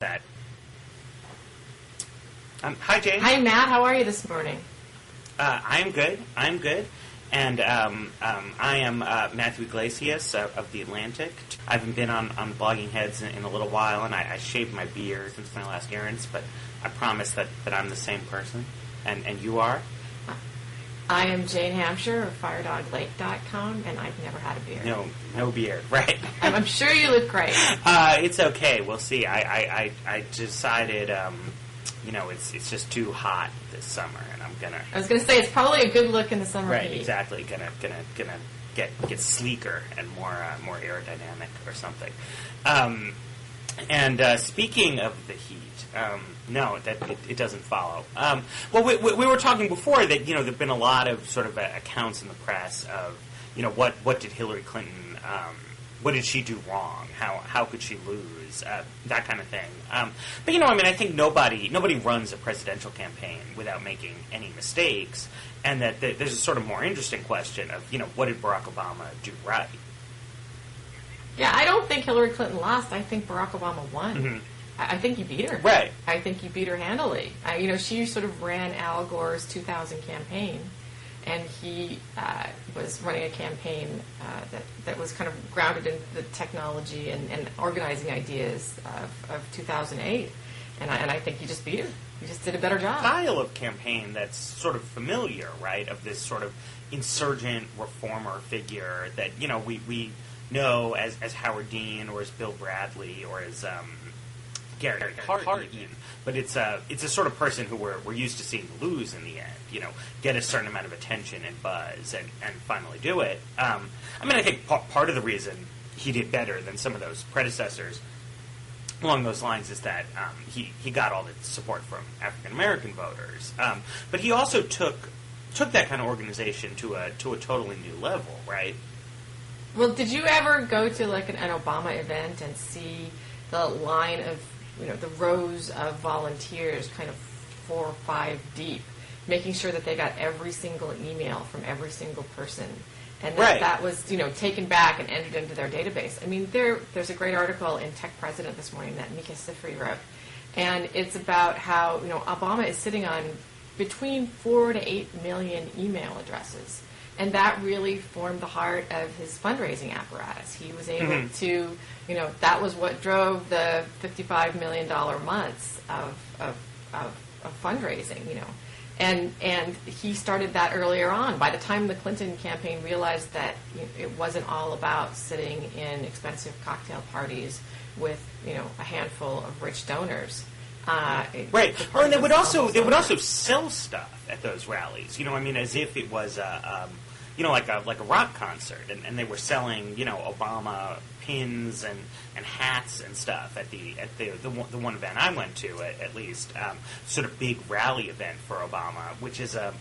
That. Hi, Jane. Hi, Matt. How are you this morning? I'm good. I'm good. And I am Matthew Iglesias of The Atlantic. I haven't been on Blogging Heads in a little while, and I shaved my beard since my last errands, but I promise that I'm the same person. And you are? I am Jane Hampshire of FireDogLake.com, and I've never had a beard. No beard, right? I'm sure you look great. It's okay. We'll see. I decided, it's just too hot this summer, and I'm gonna. I was gonna say it's probably a good look in the summer right, heat. Exactly. Gonna get sleeker and more aerodynamic or something. And speaking of the heat. No, that it doesn't follow. Well, we were talking before that there've been a lot of sort of accounts in the press of what did Hillary Clinton, what did she do wrong? How could she lose? That kind of thing. But I think nobody runs a presidential campaign without making any mistakes, and that there's a sort of more interesting question of what did Barack Obama do right? Yeah, I don't think Hillary Clinton lost. I think Barack Obama won. Mm-hmm. I think you beat her. Right. I think you beat her handily. She sort of ran Al Gore's 2000 campaign, and he was running a campaign that was kind of grounded in the technology and organizing ideas of 2008. And I think he just beat her. He just did a better job. Style of campaign that's sort of familiar, right? Of this sort of insurgent reformer figure that we know as Howard Dean or as Bill Bradley or as Gary Hart, but it's a sort of person who we're used to seeing lose in the end. Get a certain amount of attention and buzz, and finally do it. I think part of the reason he did better than some of those predecessors along those lines is that he got all the support from African American voters, but he also took that kind of organization to a totally new level, right? Well, did you ever go to like an Obama event and see the line of the rows of volunteers kind of 4 or 5 deep, making sure that they got every single email from every single person, and that was taken back and entered into their database. There's a great article in Tech President this morning that Mika Sifry wrote, and it's about how Obama is sitting on between 4 to 8 million email addresses. And that really formed the heart of his fundraising apparatus. He was able to, that was what drove the $55 million months of fundraising, And he started that earlier on. By the time the Clinton campaign realized that it wasn't all about sitting in expensive cocktail parties with, a handful of rich donors. Right. Well, and they would also sell stuff at those rallies. As if it was like a rock concert, and they were selling Obama pins and hats and stuff at the one event I went to at least, sort of big rally event for Obama, which is of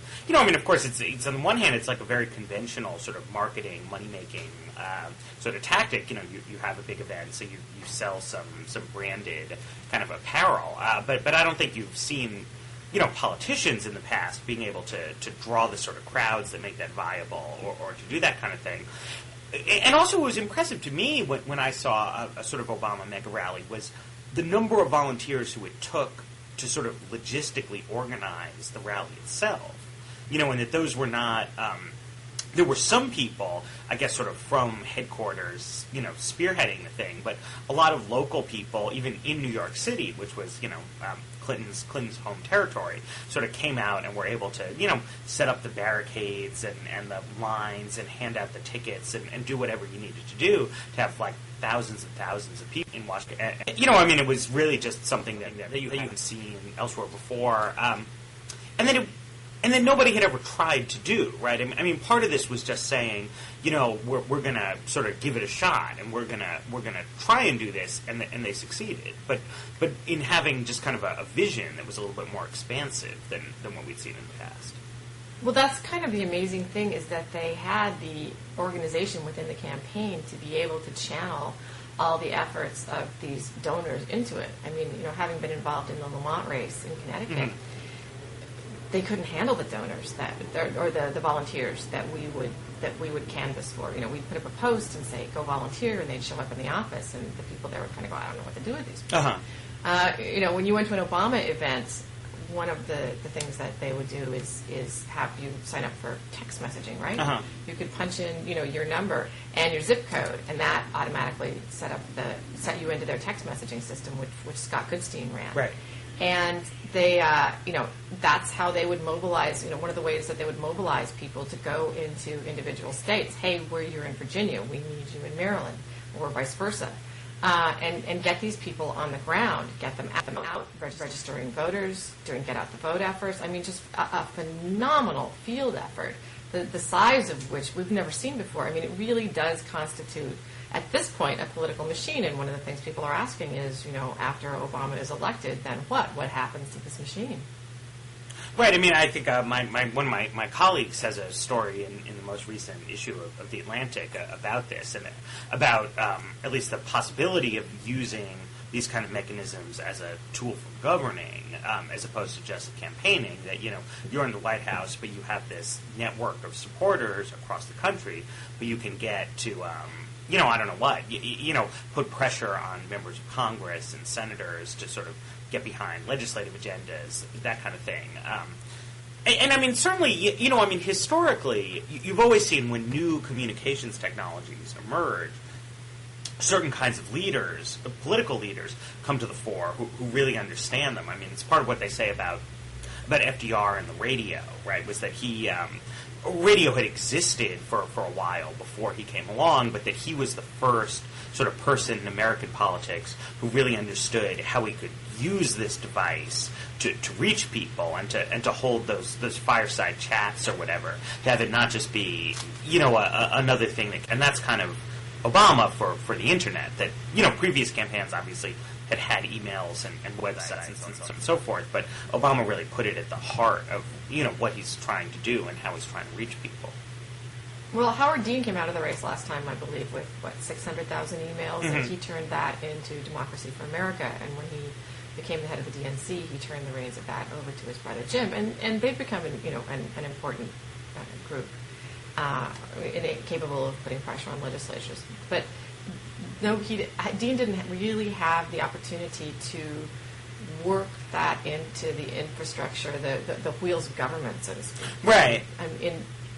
course it's on the one hand it's like a very conventional sort of marketing money making sort of tactic. You have a big event, so you sell some branded kind of apparel, but I don't think you've seen politicians in the past being able to draw the sort of crowds that make that viable or to do that kind of thing. And also what was impressive to me when I saw a sort of Obama mega rally was the number of volunteers who it took to sort of logistically organize the rally itself. And that those were not... there were some people, I guess, sort of from headquarters, spearheading the thing, but a lot of local people, even in New York City, which was, Clinton's home territory, sort of came out and were able to, set up the barricades and the lines and hand out the tickets and do whatever you needed to do to have, like, thousands and thousands of people in Washington. It was really just something that you hadn't seen elsewhere before. And then nobody had ever tried to do, right? Part of this was just saying, we're going to sort of give it a shot, and we're going to try and do this, and they succeeded. But in having just kind of a vision that was a little bit more expansive than what we'd seen in the past. Well, that's kind of the amazing thing is that they had the organization within the campaign to be able to channel all the efforts of these donors into it. Having been involved in the Lamont race in Connecticut. Mm-hmm. They couldn't handle the donors or the volunteers that we would canvass for. We'd put up a post and say, go volunteer, and they'd show up in the office, and the people there would kind of go, I don't know what to do with these people. When you went to an Obama event, one of the things that they would do is have you sign up for text messaging, right? Uh-huh. You could punch in, your number and your zip code, and that automatically set you into their text messaging system, which Scott Goodstein ran. Right. And they, that's how they would mobilize. One of the ways that they would mobilize people to go into individual states. Hey, you're in Virginia, we need you in Maryland, or vice versa. And get these people on the ground, get them out, registering voters, doing get out the vote efforts. I mean, just a phenomenal field effort, the size of which we've never seen before. I mean, it really does constitute, at this point, a political machine. And one of the things people are asking is, after Obama is elected, then what? What happens to this machine? Right. I mean, I think one of my colleagues has a story in the most recent issue of The Atlantic about this, and about at least the possibility of using these kind of mechanisms as a tool for governing, as opposed to just campaigning. That you're in the White House, but you have this network of supporters across the country, but you can get to I don't know what, put pressure on members of Congress and senators to sort of get behind legislative agendas, that kind of thing. And I mean, certainly, historically, you've always seen when new communications technologies emerge, certain kinds of leaders, political leaders, come to the fore who really understand them. I mean, it's part of what they say about FDR and the radio, right, was that radio had existed for a while before he came along, but that he was the first sort of person in American politics who really understood how he could use this device to reach people and to hold those fireside chats or whatever, to have it not just be another thing and that's kind of Obama for the internet, that previous campaigns obviously had emails and websites and so on and so forth, but Obama really put it at the heart of what he's trying to do and how he's trying to reach people. Well, Howard Dean came out of the race last time, I believe, with 600,000 emails, Mm-hmm. and he turned that into Democracy for America. And when he became the head of the DNC, he turned the reins of that over to his brother Jim, and they've become an important group, capable of putting pressure on legislatures. But no, Dean didn't really have the opportunity to work that into the infrastructure, the wheels of government, so to speak. Right.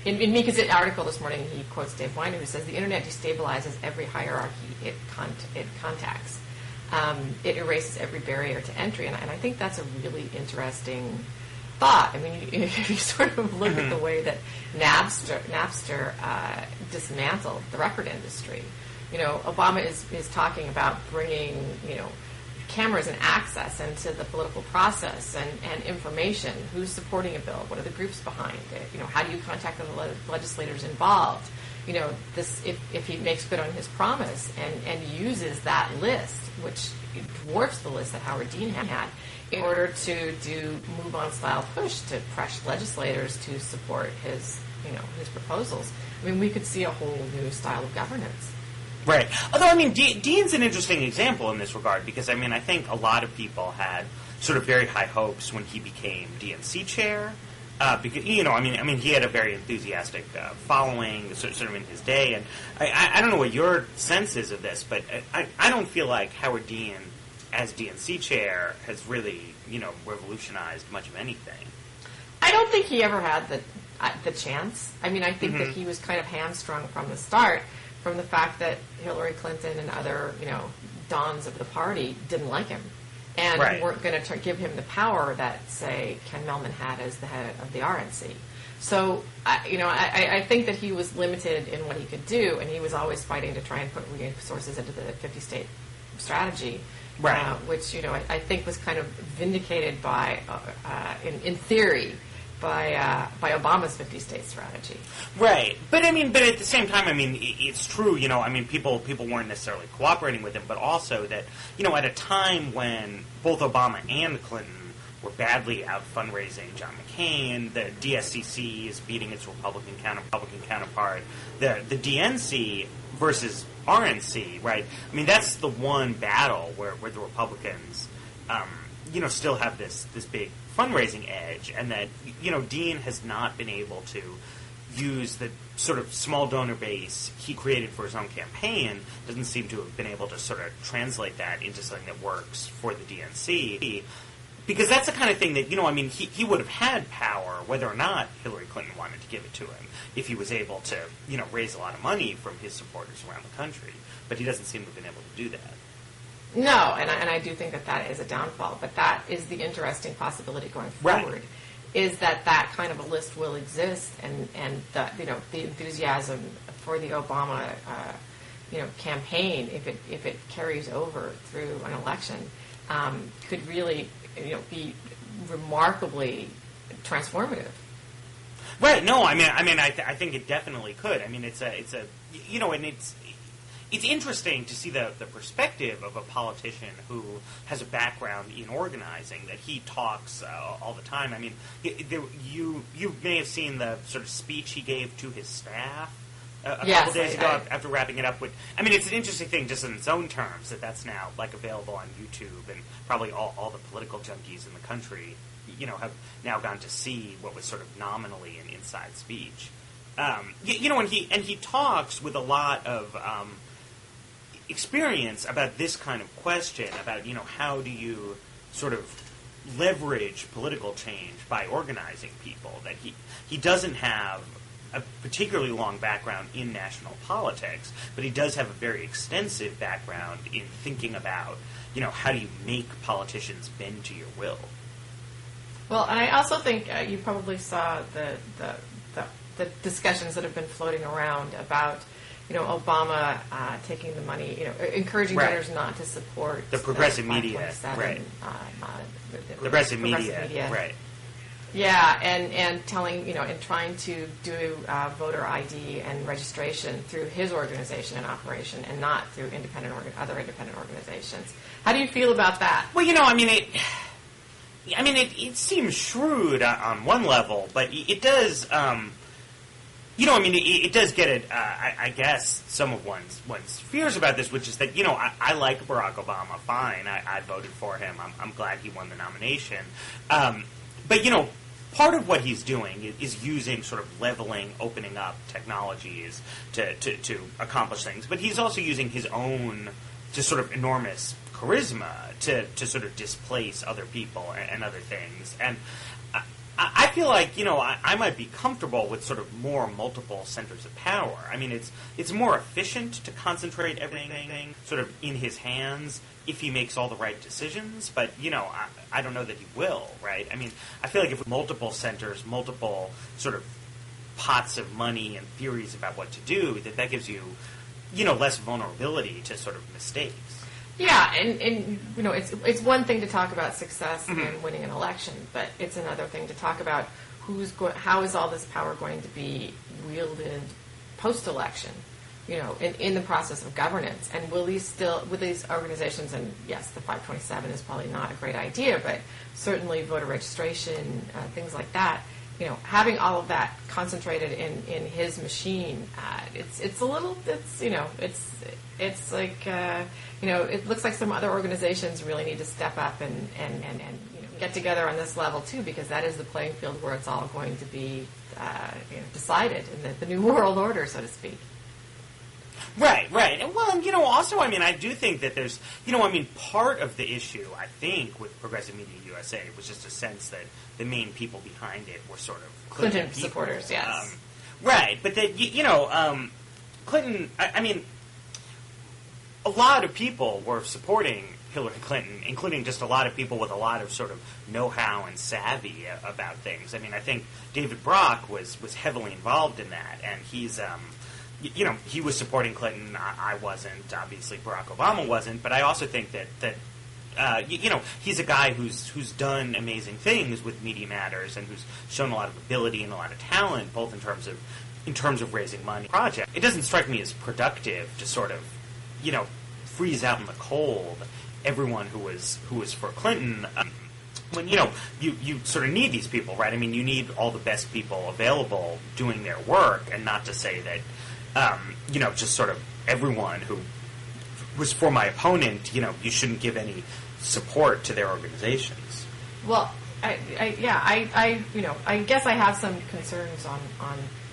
In Mika's article this morning, he quotes Dave Weiner, who says, the internet destabilizes every hierarchy it contacts. It erases every barrier to entry. And I think that's a really interesting thought. I mean, if you sort of look at the way that Napster dismantled the record industry, Obama is talking about bringing, cameras and access into the political process and information. Who's supporting a bill? What are the groups behind it? How do you contact the legislators involved? This if he makes good on his promise and uses that list, which dwarfs the list that Howard Dean had, in order to do move-on style push to press legislators to support his proposals. I mean, we could see a whole new style of governance. Right. Although, I mean, Dean's an interesting example in this regard, because, I mean, I think a lot of people had sort of very high hopes when he became DNC chair, because, he had a very enthusiastic following, sort of in his day, and I don't know what your sense is of this, but I don't feel like Howard Dean, as DNC chair, has really, revolutionized much of anything. I don't think he ever had the chance. I mean, I think that he was kind of hamstrung from the start, from the fact that Hillary Clinton and other, dons of the party didn't like him and weren't going to give him the power that, say, Ken Mehlman had as the head of the RNC. So, I think that he was limited in what he could do, and he was always fighting to try and put resources into the 50-state strategy, which, I think was kind of vindicated by, in theory, by Obama's 50-state strategy. Right. But at the same time, it's true, people weren't necessarily cooperating with him, but also that, at a time when both Obama and Clinton were badly out fundraising John McCain, the DSCC is beating its Republican counterpart, the DNC versus RNC, right? I mean, that's the one battle where the Republicans, still have this big fundraising edge, and that Dean has not been able to use the sort of small donor base he created for his own campaign, doesn't seem to have been able to sort of translate that into something that works for the DNC. Because that's the kind of thing that, he would have had power whether or not Hillary Clinton wanted to give it to him if he was able to, raise a lot of money from his supporters around the country. But he doesn't seem to have been able to do that. No, and I do think that is a downfall. But that is the interesting possibility going forward, Right. is that kind of a list will exist, and the enthusiasm for the Obama campaign, if it carries over through an election, could really be remarkably transformative. Right. No. I think it definitely could. I mean, it's interesting to see the perspective of a politician who has a background in organizing, that he talks all the time. I mean, you may have seen the sort of speech he gave to his staff a couple days ago after wrapping it up with. I mean, it's an interesting thing just in its own terms that's now available on YouTube, and probably all the political junkies in the country, have now gone to see what was sort of nominally an inside speech. And he talks with a lot of experience about this kind of question, about how do you sort of leverage political change by organizing people. That he doesn't have a particularly long background in national politics, but he does have a very extensive background in thinking about how do you make politicians bend to your will. Well, and I also think you probably saw the discussions that have been floating around about Obama taking the money, encouraging donors not to support the progressive media, right? The progressive media, right? Yeah, and telling and trying to do voter ID and registration through his organization and operation, and not through other independent organizations. How do you feel about that? Well, it seems shrewd on one level, but it does. It does get at, I guess, some of one's fears about this, which is that, I like Barack Obama, fine. I voted for him. I'm glad he won the nomination. But, part of what he's doing is using sort of leveling, opening up technologies to accomplish things. But he's also using his own just sort of enormous charisma to sort of displace other people and other things. And I feel like, I might be comfortable with sort of more multiple centers of power. I mean, it's more efficient to concentrate everything sort of in his hands if he makes all the right decisions. But, I don't know that he will, right? I mean, I feel like if multiple centers, multiple sort of pots of money and theories about what to do, that gives you, less vulnerability to sort of mistakes. Yeah, and it's one thing to talk about success in winning an election, but it's another thing to talk about how is all this power going to be wielded post-election, in the process of governance, and will these organizations, and yes, the 527 is probably not a great idea, but certainly voter registration, things like that. Having all of that concentrated in his machine, it's like it looks like some other organizations really need to step up and get together on this level too, because that is the playing field where it's all going to be decided in the new world order, so to speak. Right. And well, also, I do think that there's, part of the issue, I think, with Progressive Media USA was just a sense that the main people behind it were sort of Clinton supporters, yes. Right, but that, Clinton, a lot of people were supporting Hillary Clinton, including just a lot of people with a lot of sort of know-how and savvy about things. I think David Brock was heavily involved in that, and he's, he was supporting Clinton. I wasn't. Obviously, Barack Obama wasn't. But I also think that he's a guy who's done amazing things with Media Matters, and who's shown a lot of ability and a lot of talent, both in terms of raising money. Project. It doesn't strike me as productive to sort of, freeze out in the cold everyone who was for Clinton. When you sort of need these people, right? You need all the best people available doing their work, and not to say that. Just sort of everyone who was for my opponent, you shouldn't give any support to their organizations. Well, I guess I have some concerns on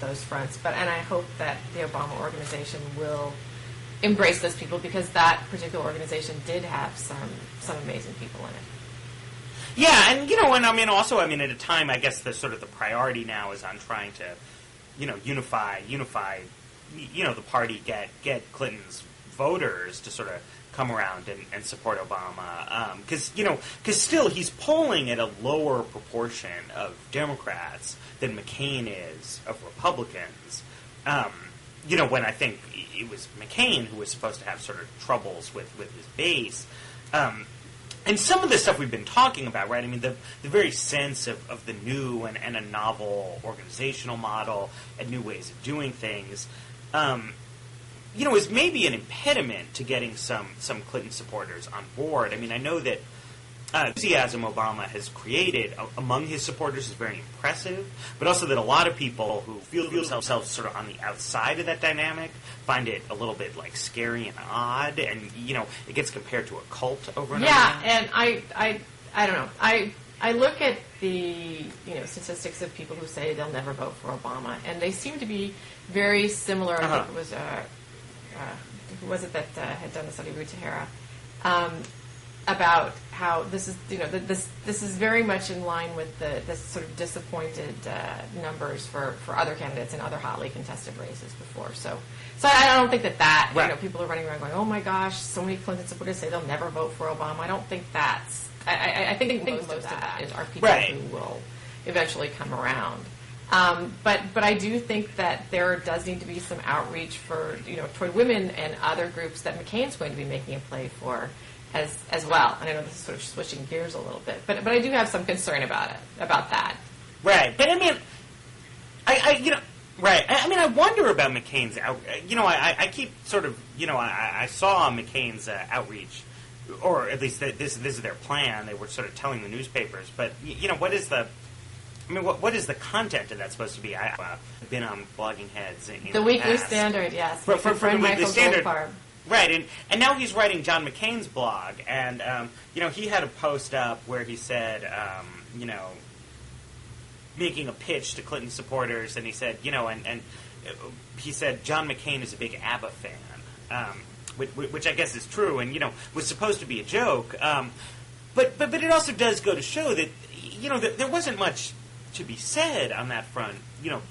those fronts. And I hope that the Obama organization will embrace those people, because that particular organization did have some amazing people in it. Yeah, and and at a time, I guess the priority now is on trying to, unify, the party, get Clinton's voters to sort of come around and support Obama, because still he's polling at a lower proportion of Democrats than McCain is of Republicans. When I think it was McCain who was supposed to have sort of troubles with his base. And some of the stuff we've been talking about, right? I mean, the very sense of the new and a novel organizational model and new ways of doing things, is maybe an impediment to getting some Clinton supporters on board. I mean, I know that enthusiasm Obama has created among his supporters is very impressive, but also that a lot of people who feel themselves sort of on the outside of that dynamic find it a little bit like scary and odd, and it gets compared to a cult over and over. Yeah, and I don't know. I look at the statistics of people who say they'll never vote for Obama, and they seem to be very similar. I think it was who was it that had done the study, Ruth Tahara, about how this is this is very much in line with the sort of disappointed numbers for other candidates in other hotly contested races before. So I don't think that right. People are running around going, oh my gosh, so many Clinton supporters say they'll never vote for Obama. I don't think that's. I think most of that are people right. who will eventually come around. But I do think that there does need to be some outreach for toward women and other groups that McCain's going to be making a play for as well. And I know this is sort of switching gears a little bit, but I do have some concern about that. Right, but I mean, right. I mean, I wonder about McCain's out. I keep sort of I saw McCain's outreach, or at least this is their plan. They were sort of telling the newspapers, but what is the? I mean, what is the content of that supposed to be? I've been on Blogging Heads in the Weekly Standard, yes, for the Weekly Standard. Goldfarb. Right, and now he's writing John McCain's blog, and he had a post up where he said, making a pitch to Clinton supporters, and he said, and he said John McCain is a big ABBA fan, which I guess is true, and was supposed to be a joke, but it also does go to show that that there wasn't much to be said on that front,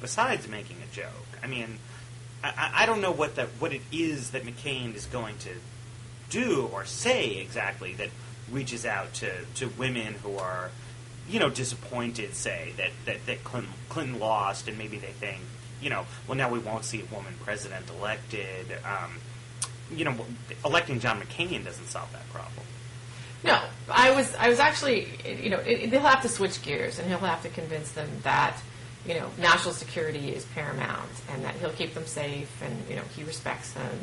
besides making a joke. I mean. I don't know what it is that McCain is going to do or say exactly that reaches out to women who are, disappointed, say, that Clinton lost, and maybe they think, well, now we won't see a woman president elected. Electing John McCain doesn't solve that problem. No, I was actually, they'll have to switch gears, and he'll have to convince them that national security is paramount, and that he'll keep them safe, and he respects them.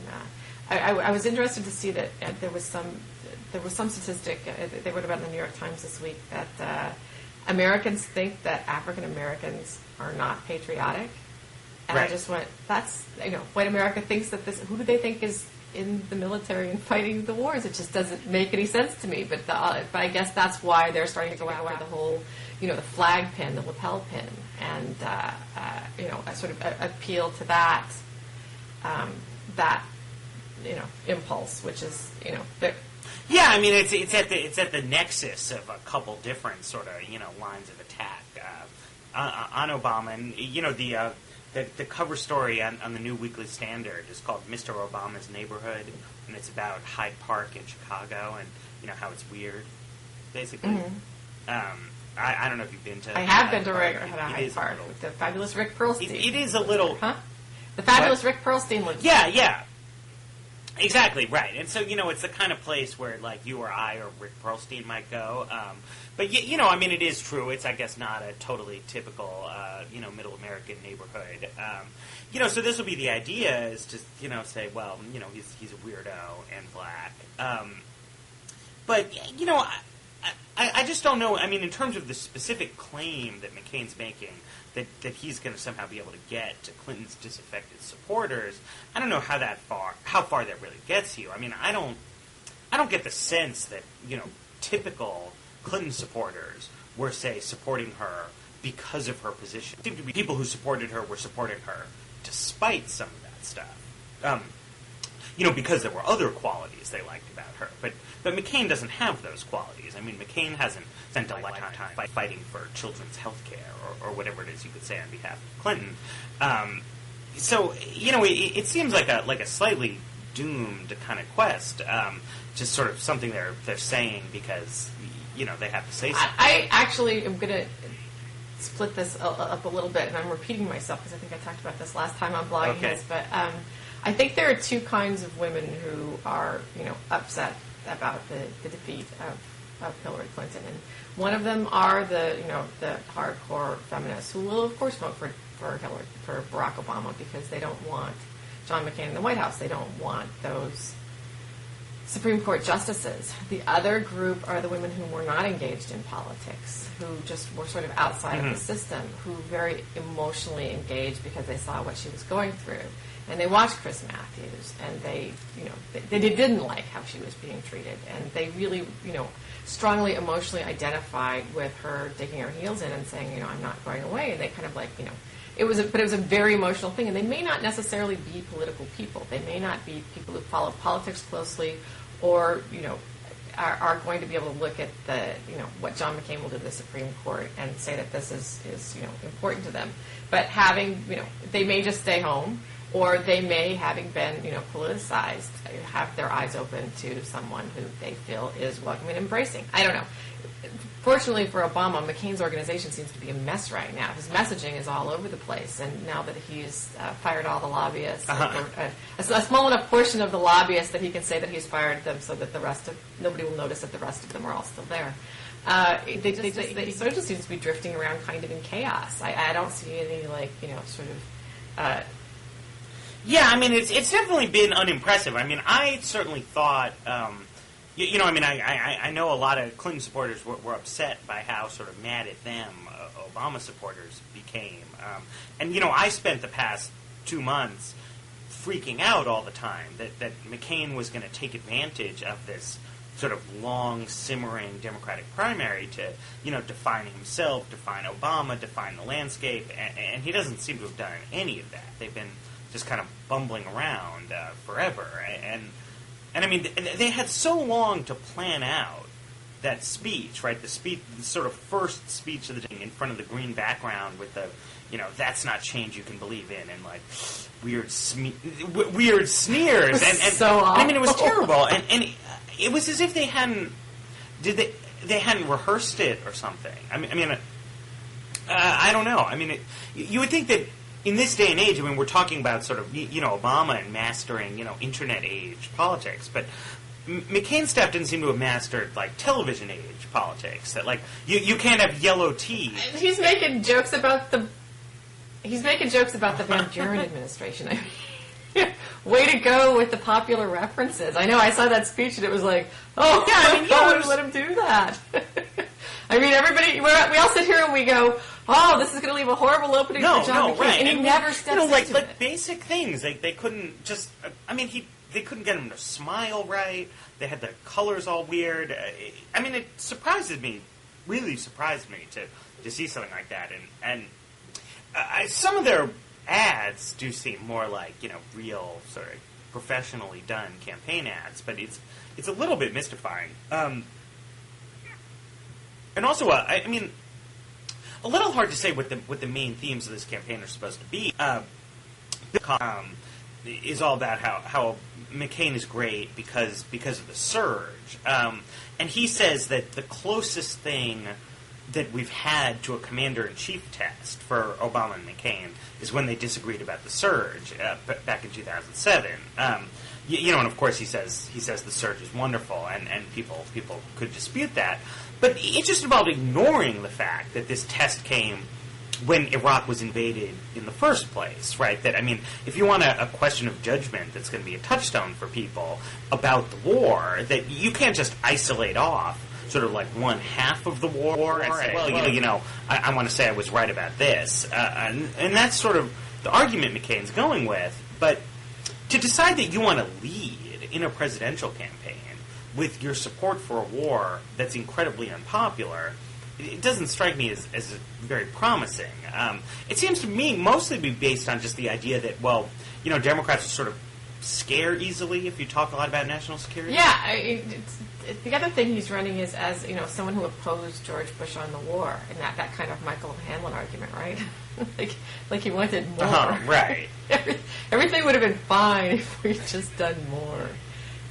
I was interested to see that there was some statistic they wrote about in the New York Times this week that Americans think that African Americans are not patriotic, and right. I just went, that's white America thinks that this. Who do they think is in the military and fighting the wars? It just doesn't make any sense to me. But I guess that's why they're starting to go after the whole. The flag pin, the lapel pin, and I sort of appeal to that impulse, which is Yeah, I mean it's at the nexus of a couple different sort of lines of attack on Obama, and the cover story on the new Weekly Standard is called Mr. Obama's Neighborhood, and it's about Hyde Park in Chicago, and how it's weird, basically. Mm-hmm. I don't know if you've been to. I have been to Hyde Park with the fabulous Rick Perlstein. It is a little. Huh? The fabulous Rick Perlstein lives there. Yeah. Exactly, right. And so, it's the kind of place where, like, you or I or Rick Perlstein might go. But, I mean, it is true. It's, I guess, not a totally typical, middle American neighborhood. So this will be the idea is to, say, well, he's a weirdo and black. But, I just don't know. I mean, in terms of the specific claim that McCain's making, that he's going to somehow be able to get to Clinton's disaffected supporters, I don't know how far that really gets you. I mean, I don't get the sense that typical Clinton supporters were, say, supporting her because of her position. It seemed to be people who supported her were supporting her despite some of that stuff. Because there were other qualities they liked about her. But McCain doesn't have those qualities. I mean, McCain hasn't spent a lifetime fighting for children's health care or whatever it is you could say on behalf of Clinton. It seems like a slightly doomed kind of quest, just sort of something they're saying because, they have to say something. I actually am going to split this up a little bit, and I'm repeating myself because I think I talked about this last time on Blogging Heads, but I think there are two kinds of women who are, upset about the defeat of Hillary Clinton, and one of them are the hardcore feminists who will, of course, vote for Barack Obama because they don't want John McCain in the White House. They don't want those Supreme Court justices. The other group are the women who were not engaged in politics, who just were sort of outside of the system, who very emotionally engaged because they saw what she was going through. And they watched Chris Matthews, and they didn't like how she was being treated. And they really, strongly emotionally identified with her digging her heels in and saying, I'm not going away. And they kind of it was a very emotional thing. And they may not necessarily be political people. They may not be people who follow politics closely or, are going to be able to look at what John McCain will do to the Supreme Court and say that this is important to them. But they may just stay home, or they may, having been, politicized, have their eyes open to someone who they feel is welcoming and embracing. I don't know. Fortunately for Obama, McCain's organization seems to be a mess right now. His messaging is all over the place, and now that he's fired all the lobbyists, a small enough portion of the lobbyists that he can say that he's fired them so that nobody will notice that the rest of them are all still there. They sort of just seems to be drifting around kind of in chaos. I don't see any, it's definitely been unimpressive. I mean, I certainly thought, I know a lot of Clinton supporters were upset by how sort of mad at them Obama supporters became. I spent the past 2 months freaking out all the time that McCain was going to take advantage of this sort of long, simmering Democratic primary to, define himself, define Obama, define the landscape, and he doesn't seem to have done any of that. They've been just kind of bumbling around forever. And I mean, they had so long to plan out that speech, right? The sort of first speech of the day in front of the green background with the, that's not change you can believe in, and like weird sneers. And so awful. I mean, it was terrible. And it was as if they hadn't rehearsed it or something. I don't know. I mean, you would think that in this day and age, we're talking about sort of, Obama and mastering, internet age politics, but McCain's staff didn't seem to have mastered, television age politics. That, you can't have yellow tea. He's making jokes about the Van Buren administration. Way to go with the popular references. I know, I saw that speech and it was like, oh, yeah, let him do that. I mean, everybody, we all sit here and we go, oh, this is going to leave a horrible opening for John McCain. Right. And he never steps into it. Basic things. They couldn't just, they couldn't get him to smile right. They had the colors all weird. It really surprised me to see something like that. And some of their ads do seem more like, real sort of professionally done campaign ads, but it's a little bit mystifying. And also, a little hard to say what the main themes of this campaign are supposed to be. Is all about how McCain is great because of the surge, and he says that the closest thing that we've had to a commander-in-chief test for Obama and McCain is when they disagreed about the surge back in 2007. And of course he says the surge is wonderful, and people could dispute that. But it just involved ignoring the fact that this test came when Iraq was invaded in the first place, right? That, if you want a question of judgment that's going to be a touchstone for people about the war, that you can't just isolate off sort of like one half of the war and say, well, I want to say I was right about this. And that's sort of the argument McCain's going with. But to decide that you want to lead in a presidential campaign with your support for a war that's incredibly unpopular, it doesn't strike me as very promising. It seems to me mostly to be based on just the idea that, well, Democrats are sort of scare easily if you talk a lot about national security. Yeah, the other thing he's running is as someone who opposed George Bush on the war, and that kind of Michael Hanlon argument, right? like he wanted more. Right. Everything would have been fine if we'd just done more.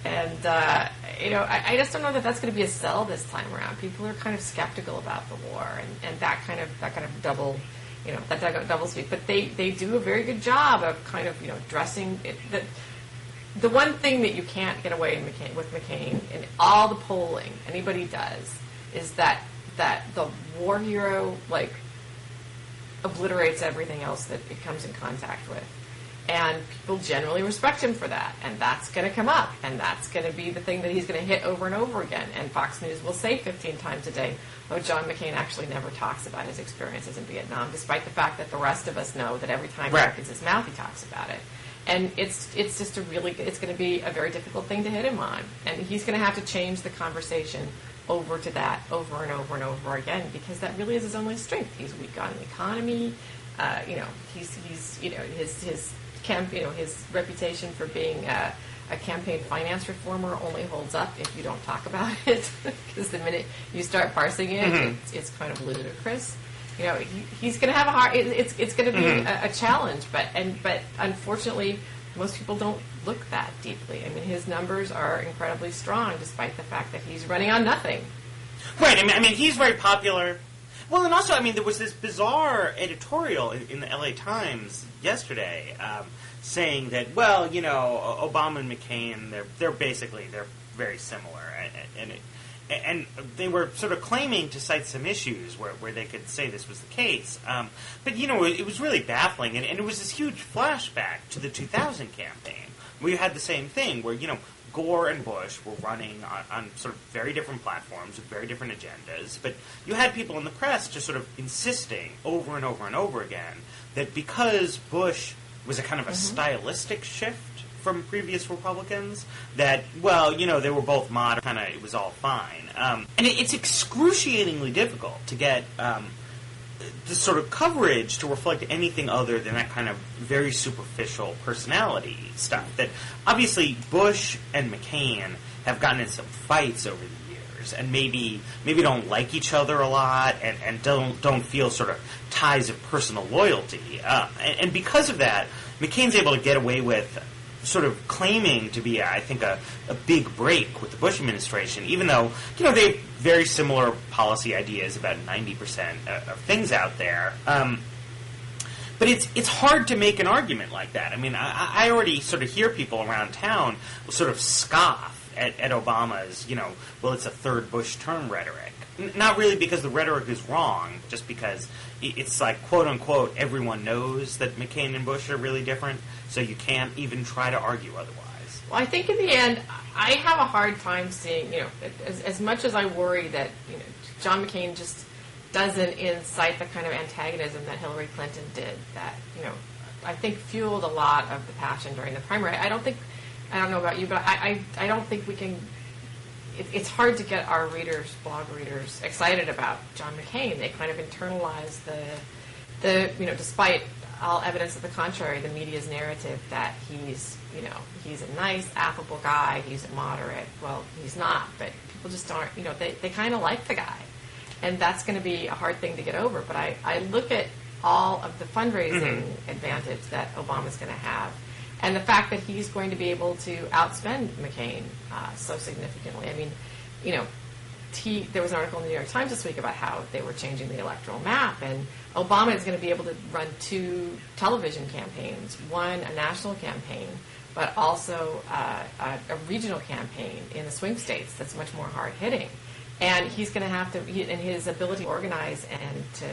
And I just don't know that that's going to be a sell this time around. People are kind of skeptical about the war, and that kind of double. That double speak. But they do a very good job of kind of dressing it. The one thing that you can't get away with McCain in all the polling anybody does is that the war hero obliterates everything else that it comes in contact with. And people generally respect him for that. And that's going to come up. And that's going to be the thing that he's going to hit over and over again. And Fox News will say 15 times a day, John McCain actually never talks about his experiences in Vietnam, despite the fact that the rest of us know that every time he opens his mouth, he talks about it. And it's just it's going to be a very difficult thing to hit him on. And he's going to have to change the conversation over to that over and over and over again, because that really is his only strength. He's weak on the economy. He's his reputation for being a campaign finance reformer only holds up if you don't talk about it, because the minute you start parsing it, it's kind of ludicrous. He's going to have a hard. It's going to be a challenge, but unfortunately, most people don't look that deeply. I mean, his numbers are incredibly strong, despite the fact that he's running on nothing. Right. I mean, he's very popular. Well, and also, there was this bizarre editorial in the LA Times yesterday saying that, well, Obama and McCain, they're very similar, and they were sort of claiming to cite some issues where they could say this was the case. But, it was really baffling, and it was this huge flashback to the 2000 campaign, where you had the same thing, where, Gore and Bush were running on sort of very different platforms with very different agendas, but you had people in the press just sort of insisting over and over and over again that because Bush was a kind of a stylistic shift from previous Republicans, that, well, they were both moderate, it was all fine. And it's excruciatingly difficult to get the sort of coverage to reflect anything other than that kind of very superficial personality stuff. That obviously Bush and McCain have gotten in some fights over the years, and maybe don't like each other a lot, and don't feel sort of ties of personal loyalty. And because of that, McCain's able to get away with sort of claiming to be, I think, a big break with the Bush administration, even though, they have very similar policy ideas about 90% of things out there. But it's hard to make an argument like that. I mean, I already sort of hear people around town sort of scoff at Obama's, well, it's a third Bush term rhetoric. Not really because the rhetoric is wrong, just because it's like, quote-unquote, everyone knows that McCain and Bush are really different, so you can't even try to argue otherwise. Well, I think in the end, I have a hard time seeing, as much as I worry that, John McCain just doesn't incite the kind of antagonism that Hillary Clinton did, that, I think fueled a lot of the passion during the primary. I don't know about you, but I don't think we can. It's hard to get our blog readers, excited about John McCain. They kind of internalize the despite all evidence to the contrary, the media's narrative that he's a nice, affable guy, he's a moderate. Well, he's not, but people just aren't, they kind of like the guy. And that's going to be a hard thing to get over. But I look at all of the fundraising advantage that Obama's going to have, and the fact that he's going to be able to outspend McCain so significantly. I mean, there was an article in the New York Times this week about how they were changing the electoral map, and Obama is going to be able to run 2 television campaigns, one a national campaign, but also a regional campaign in the swing states that's much more hard-hitting. And he's going to have to, and his ability to organize and to,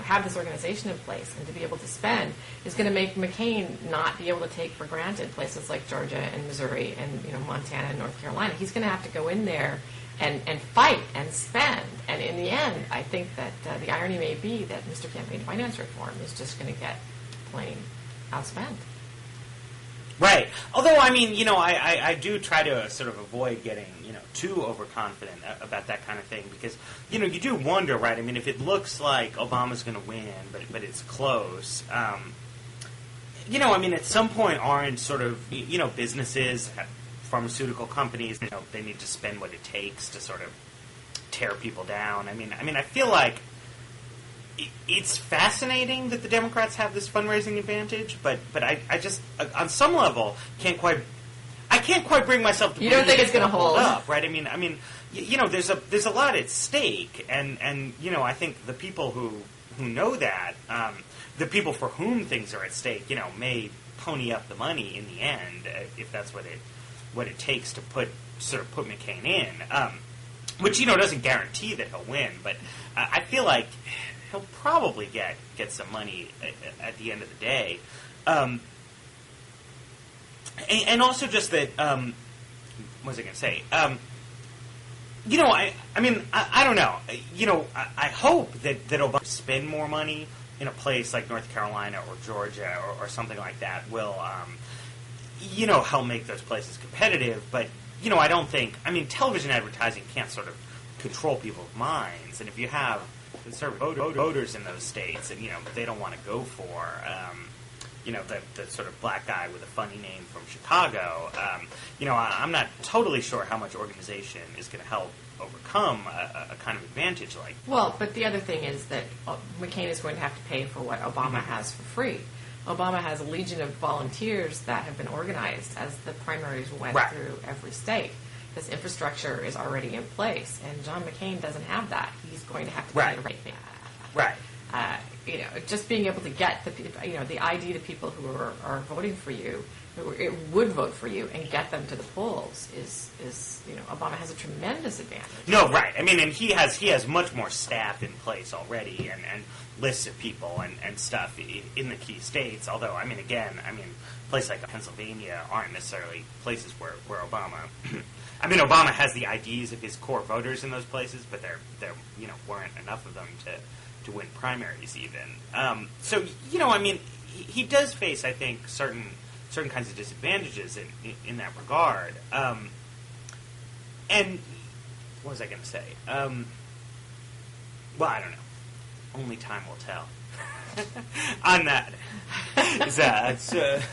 have this organization in place and to be able to spend is going to make McCain not be able to take for granted places like Georgia and Missouri and, Montana and North Carolina. He's going to have to go in there and fight and spend. And in the end, I think that the irony may be that Mr. Campaign Finance Reform is just going to get plain outspent. Right. Although, I mean, I do try to sort of avoid getting, too overconfident about that kind of thing because, you do wonder, right? I mean, if it looks like Obama's going to win, but it's close, I mean, at some point aren't sort of, businesses, pharmaceutical companies, they need to spend what it takes to sort of tear people down. I mean, I feel like it's fascinating that the Democrats have this fundraising advantage, but I just on some level can't quite bring myself to. You don't think it's going to hold up, right? I mean, there's a lot at stake, and I think the people who know that, the people for whom things are at stake, may pony up the money in the end if that's what it takes to put McCain in, which doesn't guarantee that he'll win, but I feel like he'll probably get some money at the end of the day. And also just that, what was I going to say? I don't know. I hope that Obama spend more money in a place like North Carolina or Georgia or something like that will, help make those places competitive. But, I don't think, television advertising can't sort of control people's minds. And if you have conservative voters in those states and, they don't want to go for, the sort of black guy with a funny name from Chicago, I'm not totally sure how much organization is going to help overcome a kind of advantage like that. Well, but the other thing is that McCain is going to have to pay for what Obama has for free. Obama has a legion of volunteers that have been organized as the primaries went through every state. This infrastructure is already in place, and John McCain doesn't have that. He's going to have to pay the right thing. Right. Just being able to get the ID to people who are voting for you, who would vote for you, and get them to the polls is Obama has a tremendous advantage. No, right. And he has much more staff in place already, and lists of people and stuff in the key states. Although, places like Pennsylvania aren't necessarily places where Obama. Obama has the IDs of his core voters in those places, but there weren't enough of them to win primaries even. So he does face, I think, certain kinds of disadvantages in that regard. And what was I going to say? Well, I don't know. Only time will tell. On that, it's a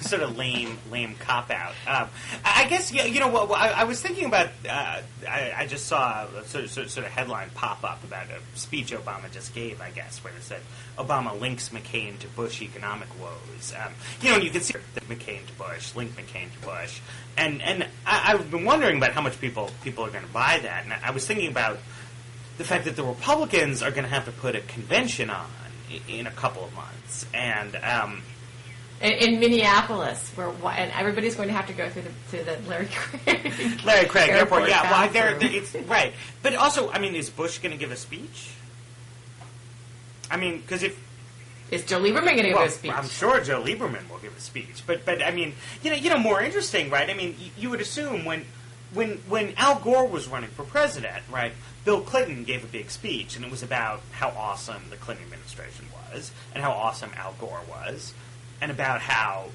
sort of lame cop out. I guess what I was thinking about. I just saw a sort of headline pop up about a speech Obama just gave. I guess where it said Obama links McCain to Bush economic woes. You can see that McCain to Bush, link McCain to Bush, and I've been wondering about how much people are going to buy that, and I was thinking about the fact that the Republicans are going to have to put a convention on in a couple of months, and in Minneapolis, and everybody's going to have to go through the Larry Craig Airport. Yeah, it's right. But also, is Bush going to give a speech? Because if is Joe Lieberman going to give a speech? I'm sure Joe Lieberman will give a speech. But more interesting, right? You would assume when Al Gore was running for president, right? Bill Clinton gave a big speech, and it was about how awesome the Clinton administration was, and how awesome Al Gore was, and about how,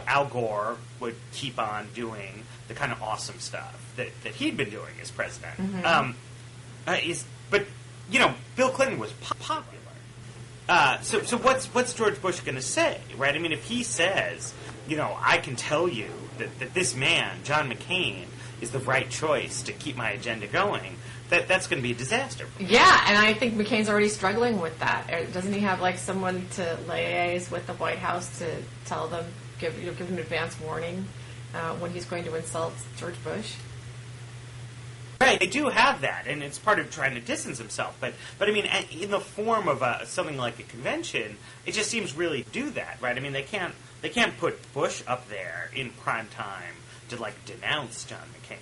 Al Gore would keep on doing the kind of awesome stuff that he'd been doing as president. Mm-hmm. But Bill Clinton was popular. So what's George Bush going to say, right? If he says, I can tell you that this man, John McCain, is the right choice to keep my agenda going, that's going to be a disaster. Yeah, and I think McCain's already struggling with that. Doesn't he have someone to liaise with the White House to tell them, give him advance warning when he's going to insult George Bush? Right, they do have that, and it's part of trying to distance himself. But in the form of something like a convention, it just seems really to do that, right? They can't put Bush up there in prime time to denounce John McCain.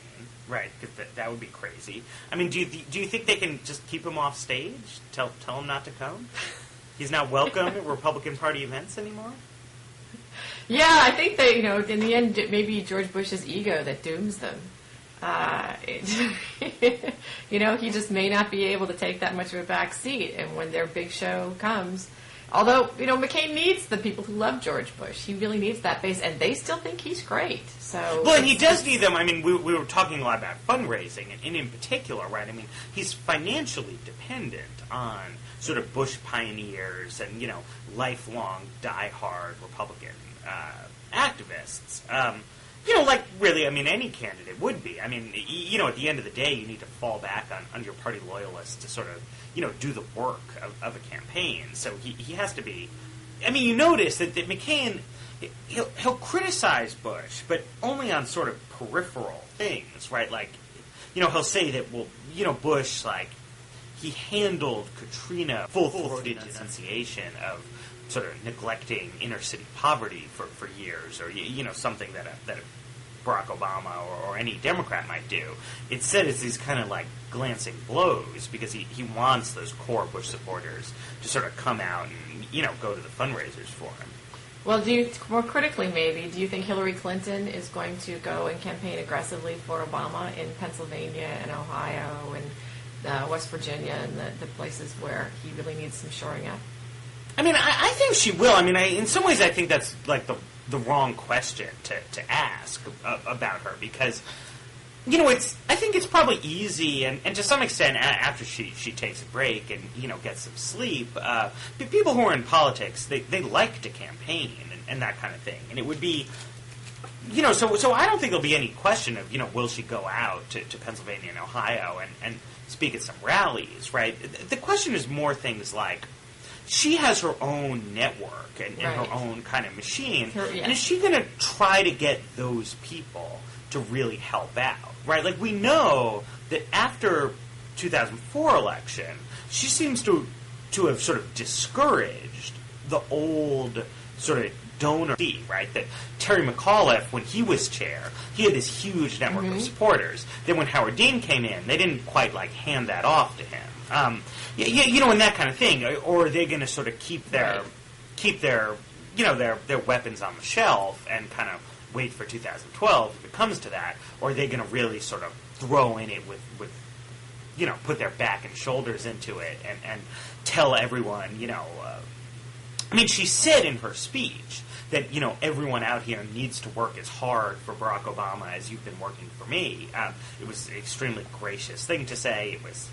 Right, because that would be crazy. Do you think they can just keep him off stage? Tell him not to come? He's not welcome at Republican Party events anymore? Yeah, I think that, in the end, maybe George Bush's ego that dooms them. He just may not be able to take that much of a back seat. And when their big show comes, Although, McCain needs the people who love George Bush. He really needs that base, and they still think he's great. So, well, and he does need them. I mean, we were talking a lot about fundraising, and in particular, right? I mean, he's financially dependent on sort of Bush pioneers and, lifelong diehard Republican activists. Like really, I mean, any candidate would be. I mean, at the end of the day, you need to fall back on your party loyalists to sort of, do the work of a campaign. So he has to be. I mean, you notice that McCain, he'll criticize Bush, but only on sort of peripheral things, right? Like, he'll say that, well, Bush, like, he handled Katrina full-throated denunciation of sort of neglecting inner-city poverty for years, or, something that Barack Obama or any Democrat might do. Instead, it's these kind of like glancing blows because he wants those core Bush supporters to sort of come out and, go to the fundraisers for him. Well, more critically maybe, do you think Hillary Clinton is going to go and campaign aggressively for Obama in Pennsylvania and Ohio and West Virginia and the places where he really needs some shoring up? I mean, I think she will. I mean, in some ways I think that's like the wrong question to ask about her because, I think it's probably easy and to some extent after she takes a break and, gets some sleep, people who are in politics, they like to campaign and that kind of thing. And it would be, so I don't think there'll be any question of, will she go out to Pennsylvania and Ohio and speak at some rallies, right? The question is more things like, she has her own network and her own kind of machine. And is she going to try to get those people to really help out, right? Like, we know that after 2004 election, she seems to have sort of discouraged the old sort of donor, right? That Terry McAuliffe, when he was chair, he had this huge network of supporters. Then when Howard Dean came in, they didn't quite, like, hand that off to him. And that kind of thing. Or are they going to sort of keep their their weapons on the shelf and kind of wait for 2012 if it comes to that? Or are they going to really sort of throw in it with put their back and shoulders into it and tell everyone, I mean, she said in her speech that, everyone out here needs to work as hard for Barack Obama as you've been working for me. It was an extremely gracious thing to say. It was,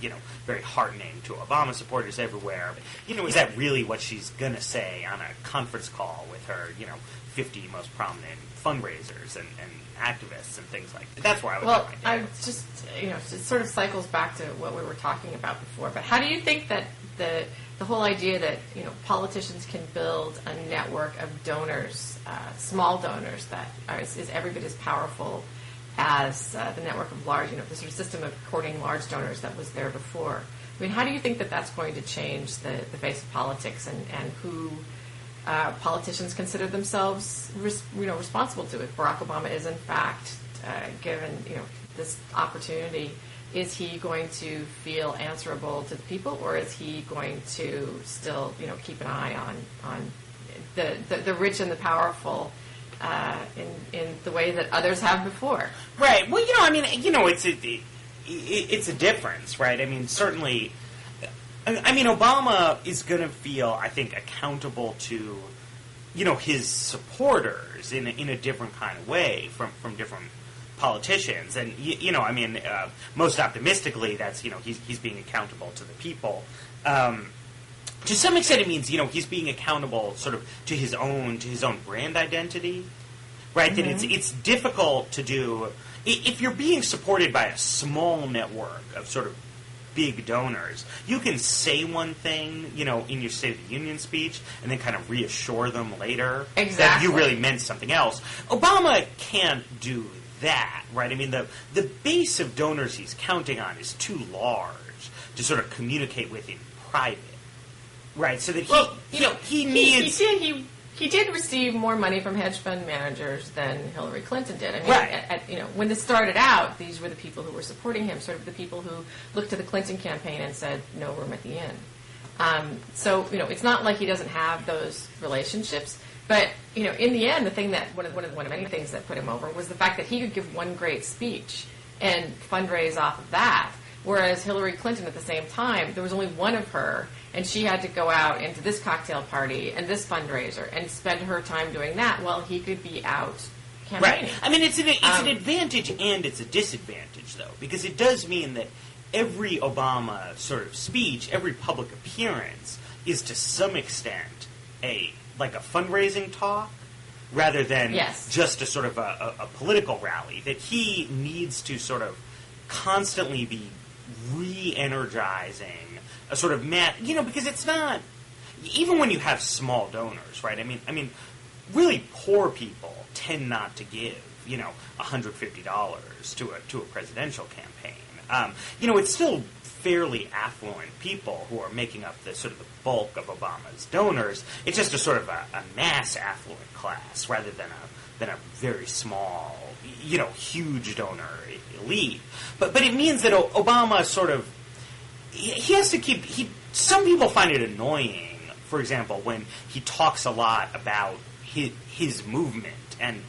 very heartening to Obama supporters everywhere. But, is that really what she's going to say on a conference call with her, 50 most prominent fundraisers and activists and things like that? That's where I would Well, I just, it sort of cycles back to what we were talking about before. But how do you think that the whole idea that politicians can build a network of donors, small donors that is every bit as powerful as the network of large, the sort of system of courting large donors that was there before? I mean, how do you think that that's going to change the face of politics and who politicians consider themselves responsible to? If Barack Obama is in fact given this opportunity, is he going to feel answerable to the people, or is he going to still, keep an eye on the rich and the powerful in the way that others have before? Right. Well, I mean, it's a difference, right? I mean, certainly. I mean, Obama is going to feel, I think, accountable to, his supporters in a different kind of way from different politicians, and I mean, most optimistically, that's he's being accountable to the people. To some extent, it means he's being accountable sort of to his own brand identity, right? That it's difficult to do if you're being supported by a small network of sort of big donors. You can say one thing, in your State of the Union speech, and then kind of reassure them later that you really meant something else. Obama can't do that, right? I mean, the base of donors he's counting on is too large to sort of communicate with in private, right? So that he needs. He did receive more money from hedge fund managers than Hillary Clinton did. I mean, right. When this started out, these were the people who were supporting him, sort of the people who looked to the Clinton campaign and said, no room at the inn. So it's not like he doesn't have those relationships. But, in the end, the thing that, one of many things that put him over was the fact that he could give one great speech and fundraise off of that. Whereas Hillary Clinton, at the same time, there was only one of her, and she had to go out into this cocktail party and this fundraiser and spend her time doing that while he could be out campaigning. Right. I mean, it's an advantage and it's a disadvantage, though, because it does mean that every Obama sort of speech, every public appearance is to some extent like a fundraising talk rather than just a sort of a political rally, that he needs to sort of constantly be re-energizing a sort of because it's not, even when you have small donors, right? I mean, really poor people tend not to give, $150 to a presidential campaign. It's still fairly affluent people who are making up the sort of the bulk of Obama's donors. It's just a sort of a mass affluent class rather than a very small, huge donor elite. But it means that Obama sort of, he has to keep, some people find it annoying, for example, when he talks a lot about his movement and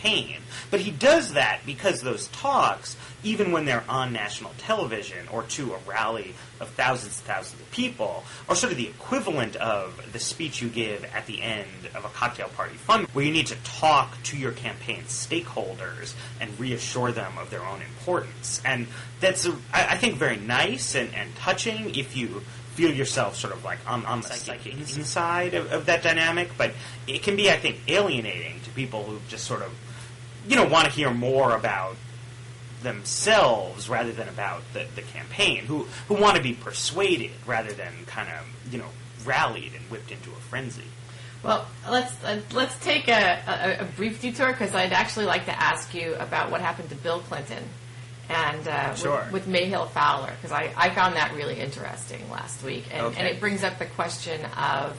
campaign. But he does that because those talks, even when they're on national television or to a rally of thousands and thousands of people, are sort of the equivalent of the speech you give at the end of a cocktail party fund, where you need to talk to your campaign stakeholders and reassure them of their own importance. And that's, I think, very nice and touching if you feel yourself sort of like on the psychic inside of that dynamic, but it can be, I think, alienating to people who just sort of, want to hear more about themselves rather than about the campaign, who want to be persuaded rather than kind of, rallied and whipped into a frenzy. Well, let's take a brief detour, because I'd actually like to ask you about what happened to Bill Clinton and sure. with Mayhill Fowler, because I found that really interesting last week. And it brings up the question of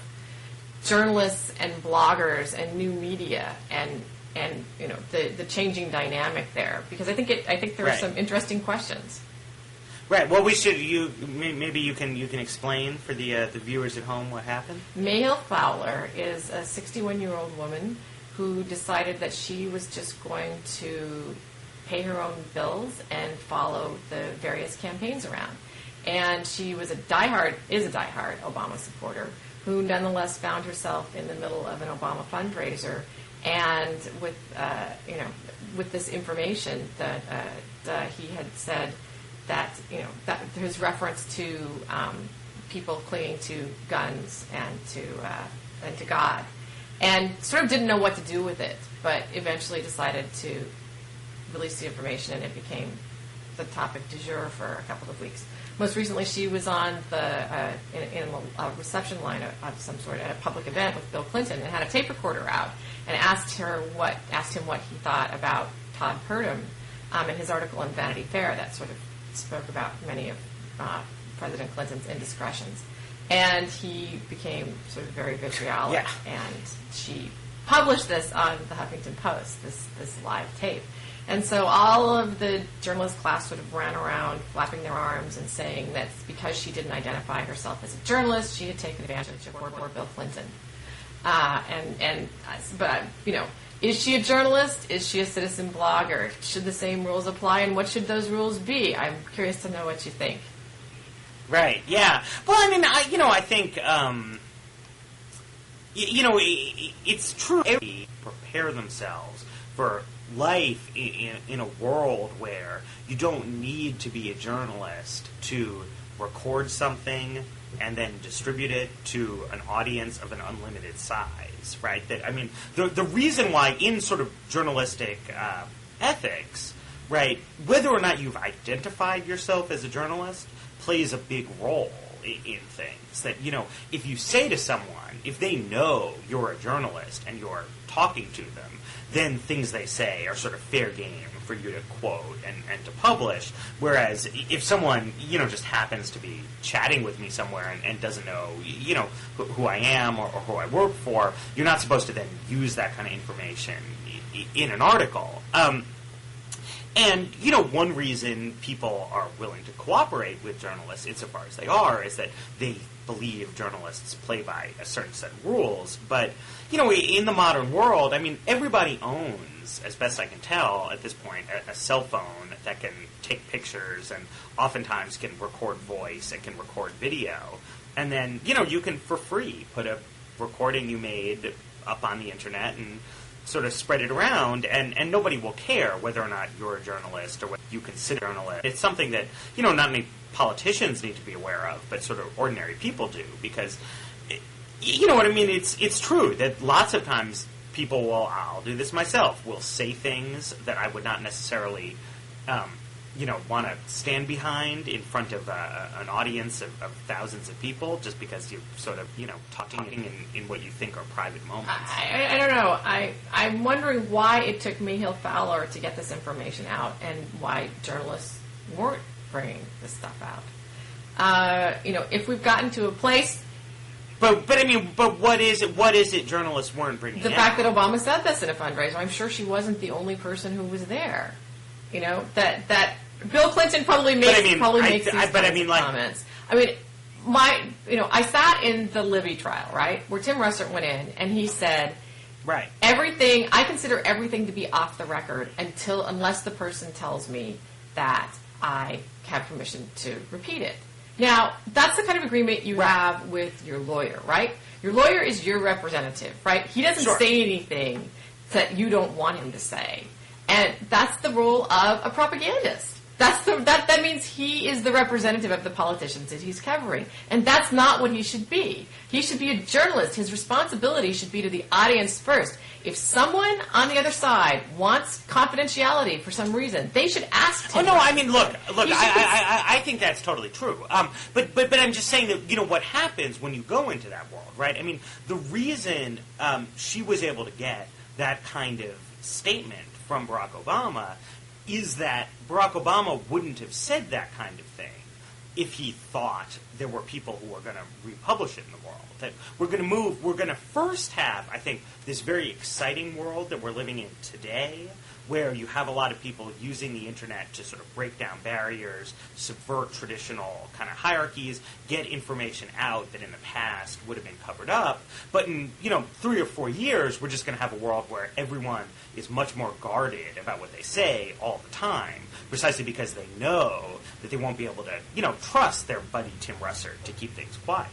journalists and bloggers and new media and the changing dynamic there, because I think there are some interesting questions. Right. Well, maybe you can explain for the viewers at home what happened. Mayhill Fowler is a 61-year-old woman who decided that she was just going to pay her own bills and follow the various campaigns around. And she was is a diehard Obama supporter who nonetheless found herself in the middle of an Obama fundraiser, and with this information that he had said that that his reference to people clinging to guns and to God, and sort of didn't know what to do with it, but eventually decided to release the information, and it became the topic du jour for a couple of weeks. Most recently, she was on in a reception line of some sort at a public event with Bill Clinton, and had a tape recorder out, and asked him what he thought about Todd Purdom in his article in Vanity Fair that sort of spoke about many of President Clinton's indiscretions. And he became sort of very vitriolic, and she published this on the Huffington Post, this live tape. And so all of the journalist class sort of ran around flapping their arms and saying that because she didn't identify herself as a journalist, she had taken advantage of poor Bill Clinton. But is she a journalist? Is she a citizen blogger? Should the same rules apply, and what should those rules be? I'm curious to know what you think. Right. Yeah. Well, I mean, I think, it's true. They prepare themselves for life in a world where you don't need to be a journalist to record something and then distribute it to an audience of an unlimited size, right? That, I mean, the reason why in sort of journalistic ethics, right, whether or not you've identified yourself as a journalist plays a big role in things. That, if you say to someone, if they know you're a journalist and you're talking to them, then things they say are sort of fair game for you to quote and to publish. Whereas if someone, just happens to be chatting with me somewhere and doesn't know, who I am or who I work for, you're not supposed to then use that kind of information in an article. And, one reason people are willing to cooperate with journalists, insofar as they are, is that they believe journalists play by a certain set of rules. But, in the modern world, I mean, everybody owns, as best I can tell at this point, a cell phone that can take pictures and oftentimes can record voice and can record video. and then, you can for free put a recording you made up on the internet and sort of spread it around, and nobody will care whether or not you're a journalist or what you consider a journalist. It's something that, not only politicians need to be aware of, but sort of ordinary people do, because, you know what I mean? It's true that lots of times people will, I'll do this myself, will say things that I would not necessarily, want to stand behind in front of an audience of thousands of people, just because you're sort of, talking in what you think are private moments. I don't know. I'm wondering why it took Myhal Fowler to get this information out, and why journalists weren't bringing this stuff out. If we've gotten to a place... But what is it journalists weren't bringing out? The fact that Obama said this in a fundraiser, I'm sure she wasn't the only person who was there. That Bill Clinton probably makes these comments. I sat in the Libby trial, right, where Tim Russert went in, and he said, right, I consider everything to be off the record unless the person tells me that I have permission to repeat it. Now, that's the kind of agreement you have with your lawyer, right? Your lawyer is your representative, right? He doesn't say anything that you don't want him to say. And that's the role of a propagandist. That means he is the representative of the politicians that he's covering. And that's not what he should be. He should be a journalist. His responsibility should be to the audience first. If someone on the other side wants confidentiality for some reason, they should ask him. Oh, no, I mean, look, I think that's totally true. But I'm just saying that, what happens when you go into that world, right? I mean, the reason she was able to get that kind of statement from Barack Obama is that Barack Obama wouldn't have said that kind of thing if he thought there were people who were going to republish it in the world. That we're going to first have, I think, this very exciting world that we're living in today, where you have a lot of people using the internet to sort of break down barriers, subvert traditional kind of hierarchies, get information out that in the past would have been covered up. But in, 3 or 4 years, we're just going to have a world where everyone is much more guarded about what they say all the time, precisely because they know that they won't be able to, trust their buddy Tim Russert to keep things quiet.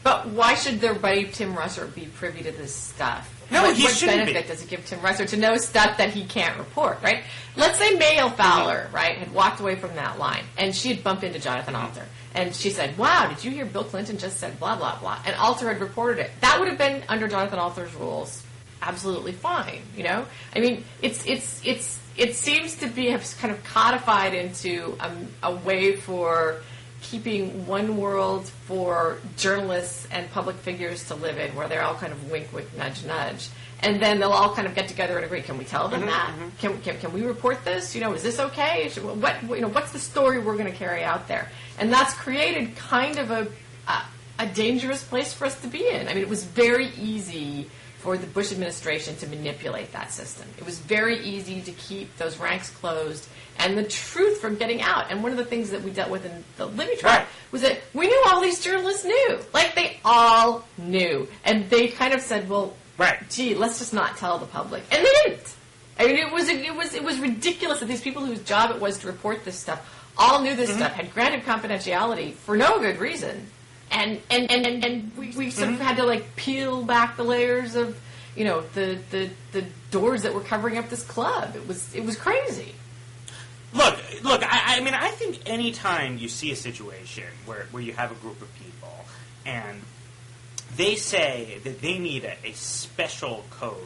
But why should their buddy Tim Russert be privy to this stuff? No, what shouldn't benefit does it give Tim Russert to know stuff that he can't report, right? Let's say Myhal Fowler, right, had walked away from that line, and she had bumped into Jonathan Alter, and she said, wow, did you hear Bill Clinton just said blah, blah, blah, and Alter had reported it. That would have been, under Jonathan Alter's rules, absolutely fine, I mean, it seems to be have kind of codified into a way for keeping one world for journalists and public figures to live in, where they're all kind of wink, wink, nudge, nudge. And then they'll all kind of get together and agree, can we tell them that? Can we report this? Is this okay? What's the story we're going to carry out there? And that's created kind of a dangerous place for us to be in. I mean, it was very easy for the Bush administration to manipulate that system. It was very easy to keep those ranks closed and the truth from getting out. And one of the things that we dealt with in the Libby trial was that we knew all these journalists knew. Like, they all knew. And they kind of said, well, gee, let's just not tell the public. And they didn't. I mean, it was ridiculous that these people whose job it was to report this stuff all knew this stuff, had granted confidentiality for no good reason. And we sort of had to, peel back the layers of, the doors that were covering up this club. It was crazy. Look. I mean, I think any time you see a situation where you have a group of people and they say that they need a special code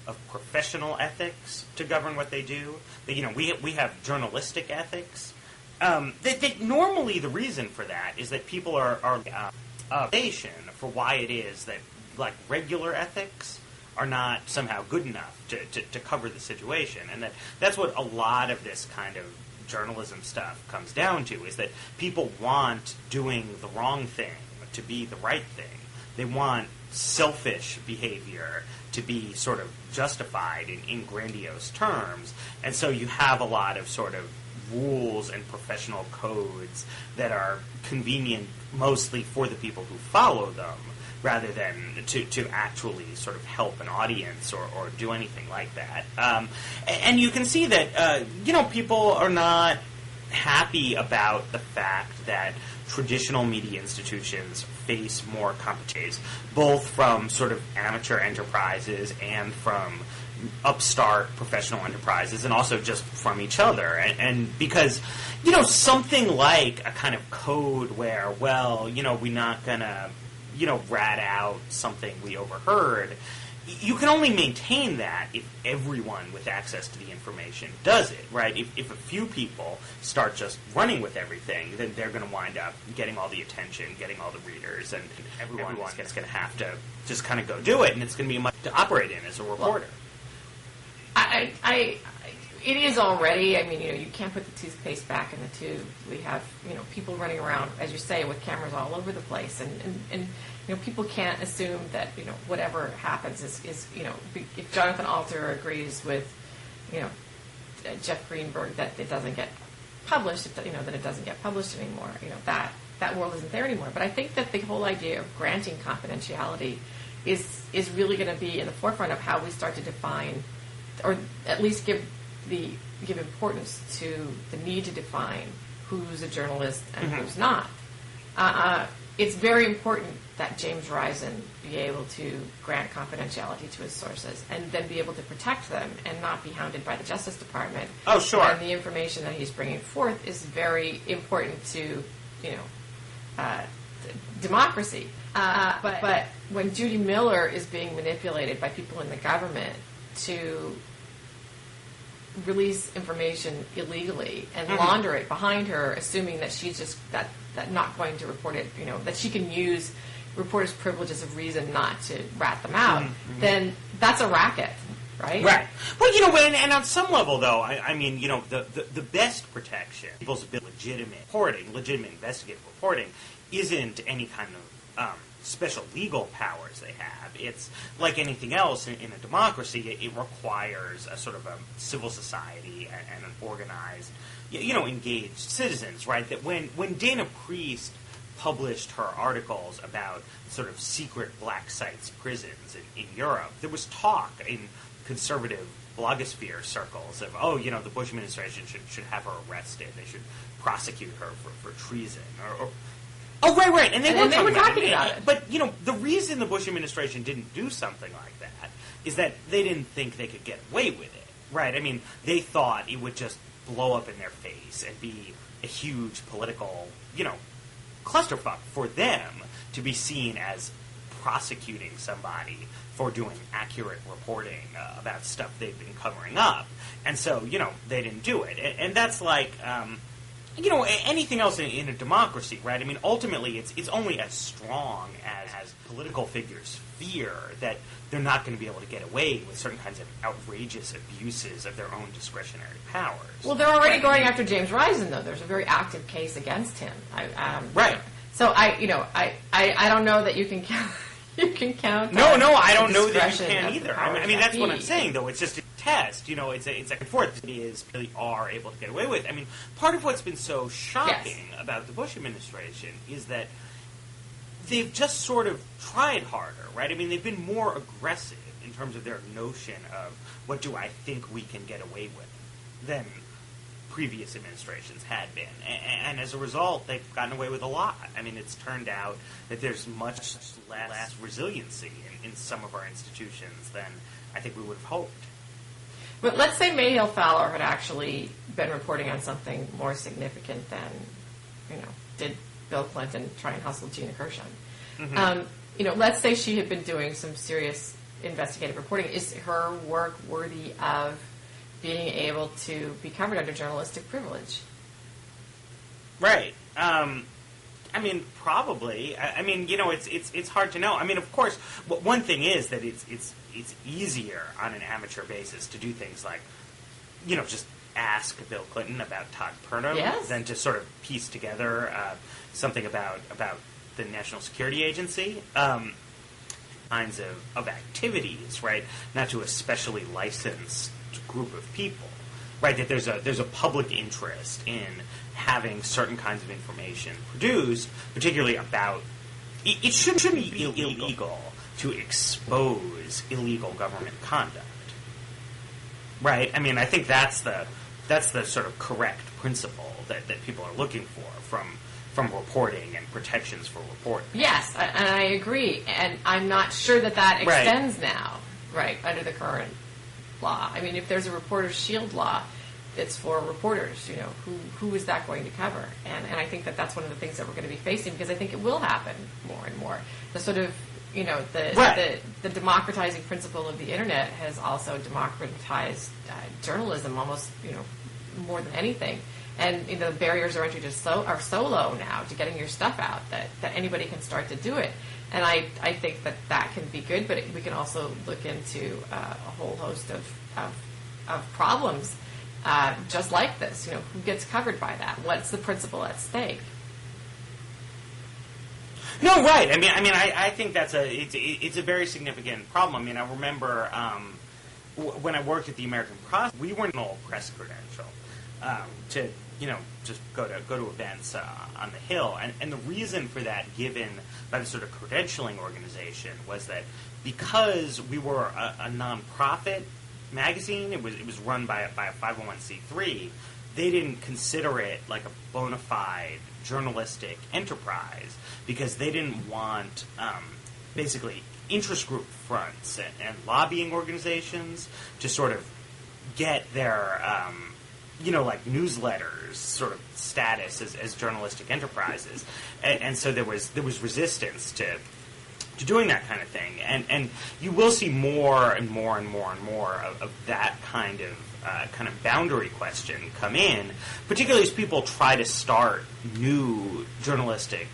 of professional ethics to govern what they do, that, we have journalistic ethics. That normally the reason for that is that people are foundation for why it is that regular ethics are not somehow good enough to cover the situation, and that's what a lot of this kind of journalism stuff comes down to, is that people want doing the wrong thing to be the right thing. They want selfish behavior to be sort of justified in grandiose terms, and so you have a lot of sort of rules and professional codes that are convenient mostly for the people who follow them, rather than to actually sort of help an audience or do anything like that. And you can see that, people are not happy about the fact that traditional media institutions face more competition, both from sort of amateur enterprises and from upstart professional enterprises, and also just from each other. And because, something like a kind of code where, well, we're not going to, rat out something we overheard, you can only maintain that if everyone with access to the information does it, right? If a few people start just running with everything, then they're going to wind up getting all the attention, getting all the readers, and everyone is going to have to just kind of go do it, and it's going to be much to operate in as a reporter. It is already. I mean, you can't put the toothpaste back in the tube. We have, people running around, as you say, with cameras all over the place, and people can't assume that, whatever happens is if Jonathan Alter agrees with, Jeff Greenberg that it doesn't get published, that it doesn't get published anymore. That world isn't there anymore. But I think that the whole idea of granting confidentiality is really going to be in the forefront of how we start to define, or at least give importance to the need to define who's a journalist and who's not. It's very important that James Risen be able to grant confidentiality to his sources and then be able to protect them and not be hounded by the Justice Department. Oh, sure. And the information that he's bringing forth is very important to, democracy. But when Judy Miller is being manipulated by people in the government to release information illegally and launder it behind her, assuming that she's just that not going to report it, that she can use reporters' privileges of reason not to rat them out, then that's a racket, right? Right. Well, and on some level, though, I mean, the best protection, people's ability legitimate investigative reporting, isn't any kind of special legal powers they have. It's like anything else in a democracy. It requires a sort of a civil society and an organized, engaged citizens, right? That when Dana Priest published her articles about sort of secret black sites prisons in Europe, there was talk in conservative blogosphere circles of, the Bush administration should have her arrested. They should prosecute her for treason or oh, right. And they were talking about it. But, the reason the Bush administration didn't do something like that is that they didn't think they could get away with it, right? I mean, they thought it would just blow up in their face and be a huge political, clusterfuck for them to be seen as prosecuting somebody for doing accurate reporting about stuff they've been covering up. And so, they didn't do it. And that's like... anything else in a democracy, right? I mean, ultimately, it's only as strong as political figures fear that they're not going to be able to get away with certain kinds of outrageous abuses of their own discretionary powers. Well, they're already going after James Risen, though. There's a very active case against him. Right. So I don't know that you can count. You can count. No, I don't know that you can either. I mean, that's what I'm saying, though. It's just a test. It's a back and forth. Is really are able to get away with. I mean, part of what's been so shocking about the Bush administration is that they've just sort of tried harder, right? I mean, they've been more aggressive in terms of their notion of what do I think we can get away with than previous administrations had been. And as a result, they've gotten away with a lot. I mean, it's turned out that there's much less resiliency in some of our institutions than I think we would have hoped. But let's say Mayhill Fowler had actually been reporting on something more significant than, did Bill Clinton try and hustle Gina Gershon. Let's say she had been doing some serious investigative reporting. Is her work worthy of being able to be covered under journalistic privilege? Right. I mean, probably. I mean, it's hard to know. I mean, of course, one thing is that it's easier on an amateur basis to do things like, just ask Bill Clinton about Todd Purnham than to sort of piece together something about the National Security Agency. Kinds of activities, right? Not to a specially licensed group of people, right? That there's a public interest in having certain kinds of information produced, particularly about... It shouldn't be illegal to expose illegal government conduct, right? I mean, I think that's the sort of correct principle that people are looking for reporting and protections for reporting. Yes, and I agree. And I'm not sure that extends now, right, under the current law. I mean, if there's a reporter's shield law, it's for reporters. You know, who is that going to cover? And I think that's one of the things that we're going to be facing, because I think it will happen more and more. The sort of, you know, the democratizing principle of the internet has also democratized journalism almost, you know, more than anything. And you know, the barriers of entry are so low now to getting your stuff out that anybody can start to do it. And I think that can be good, but we can also look into a whole host of problems just like this. You know, who gets covered by that? What's the principle at stake? No, right. I mean, I think it's a very significant problem. I mean, I remember when I worked at the American Press, we weren't an old press credential to, you know, just go to events on the Hill, and the reason for that, given by the sort of credentialing organization, was that because we were a nonprofit magazine, it was run by a 501c3. They didn't consider it like a bona fide journalistic enterprise because they didn't want basically interest group fronts and lobbying organizations to sort of get their you know, like newsletters sort of status as journalistic enterprises, and so there was resistance to doing that kind of thing, and you will see more and more and more and more of that kind of boundary question come in, particularly as people try to start new journalistic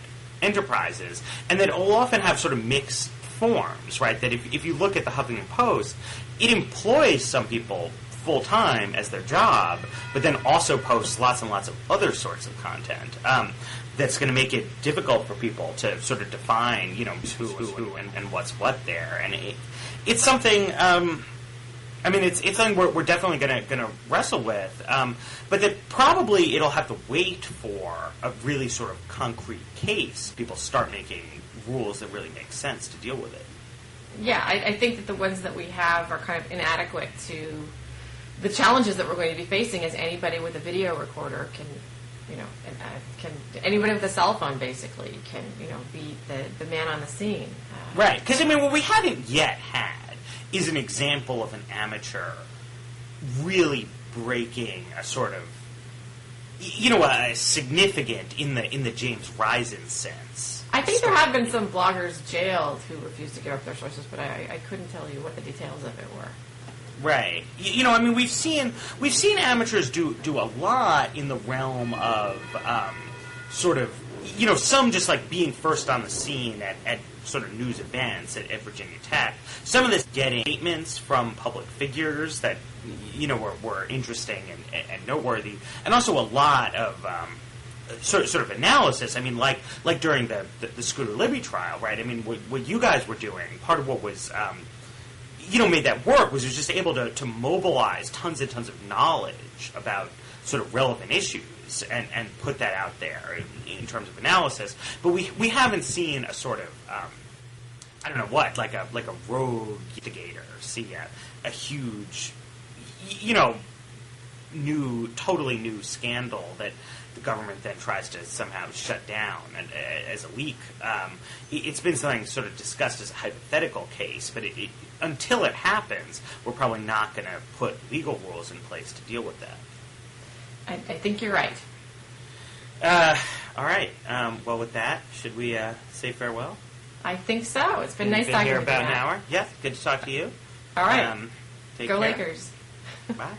enterprises, and that will often have sort of mixed forms, right? That if you look at the Huffington Post, it employs some people full-time as their job, but then also posts lots and lots of other sorts of content that's going to make it difficult for people to sort of define, you know, who and what's what there. And it's something, I mean, it's something we're definitely going to wrestle with, but that probably it'll have to wait for a really sort of concrete case. People start making rules that really make sense to deal with it. Yeah, I think that the ones that we have are kind of inadequate to the challenges that we're going to be facing, as anybody with a video recorder can, you know, anybody with a cell phone basically can, you know, be the man on the scene. Right, because I mean, what we haven't yet had is an example of an amateur really breaking a sort of, you know, a significant in the James Risen sense. I think there have been some bloggers jailed who refused to give up their sources, but I couldn't tell you what the details of it were. Right. You know, I mean, we've seen amateurs do a lot in the realm of sort of, you know, some just like being first on the scene at sort of news events at Virginia Tech. Some of this getting statements from public figures that, you know, were interesting and noteworthy, and also a lot of sort of analysis. I mean, like during the Scooter Libby trial, right? I mean, what you guys were doing, part of what was you know, made that work was just able to mobilize tons and tons of knowledge about sort of relevant issues and put that out there in terms of analysis. But we haven't seen a sort of I don't know what, like a rogue investigator see a huge, you know, totally new scandal that the government then tries to somehow shut down as a leak. It's been something sort of discussed as a hypothetical case, but until it happens, we're probably not going to put legal rules in place to deal with that. I think you're right. All right. Well, with that, should we say farewell? I think so. It's been nice talking talking to you. Been here about an hour. Yeah, good to talk to you. All right. Take Go care. Lakers. Bye.